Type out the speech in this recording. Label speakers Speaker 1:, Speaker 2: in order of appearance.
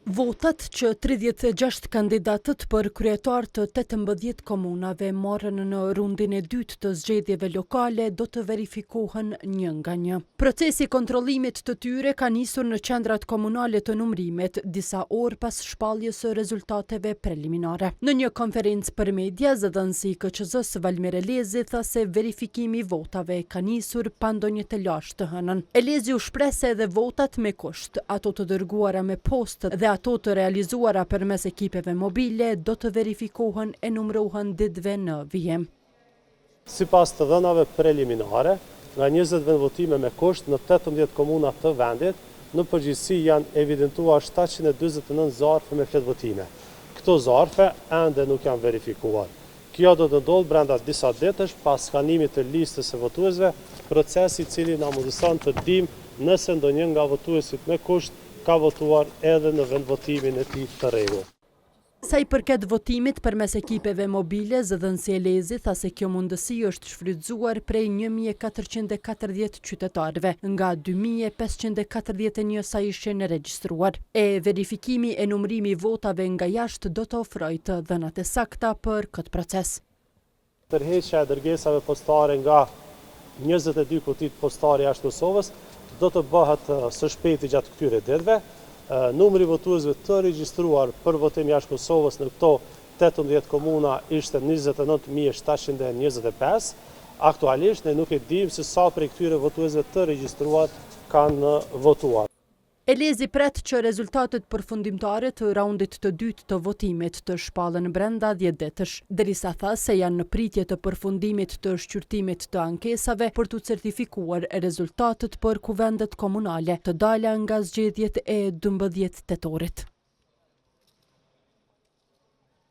Speaker 1: Votat që 36 kandidatët për kryetar të 18 komunave marrën në rundin e dytë të zgjedhjeve lokale do të verifikohen një nga një. Procesi kontrollimit të tyre ka nisur në qendrat komunale të numërimit disa orë pas shpalljes së rezultateve preliminare. Në një konferencë për media, zëdhënësi i KQZ-s Valmir Elezi tha se verifikimi i votave ka nisur pa ndonjë të lashtë të hënën. Elezi u shpreh se edhe votat me kusht, ato të dërguara me postë dhe ato të realizuara përmes ekipeve mobile do të verifikohen e numërohen ditëve në vijim.
Speaker 2: Sipas të dhënave preliminare, nga 20 vendvotime me kusht në 18 komuna të vendit, në përgjithësi janë evidentuar 729 zarfe me fletvotime. Këto zarfe ende nuk janë verifikuar. Kjo do të ndodhë brenda disa ditësh pas skanimit të listës së votuesve, procesi i cili na mundëson të dimë nëse ndonjë nga votuesit me kusht ka votuar edhe në vendvotimin e tij të rregullt.
Speaker 1: Sa i përket votimit përmes ekipeve mobile, zëdhënësi Elezi tha se kjo mundësi është shfrytzuar prej 1440 qytetarëve, nga 2541 sa ishin regjistruar. Verifikimi e numërimi i votave nga jashtë do të ofrojë të dhënat e sakta për këtë proces.
Speaker 2: Tërheqja e dërgesave postare nga 22 kutit postare jashtë Kosovës do të bëhet së shpejti gjatë këtyre ditëve. Numri i votuesve të regjistruar për votim jashtë Kosovës në këto 18 komuna ishte 29.725. Aktualisht ne nuk e dimë se sa prej këtyre votuesve të regjistruar kanë votuar.
Speaker 1: Elezi pret që rezultatet përfundimtare të raundit të dytë të votimit të shpallen brenda 10 ditësh, derisa tha se janë në pritje të përfundimit të shqyrtimit të ankesave për të certifikuar rezultatet për kuvendet komunale të dala nga zgjedhjet e 12 tetorit.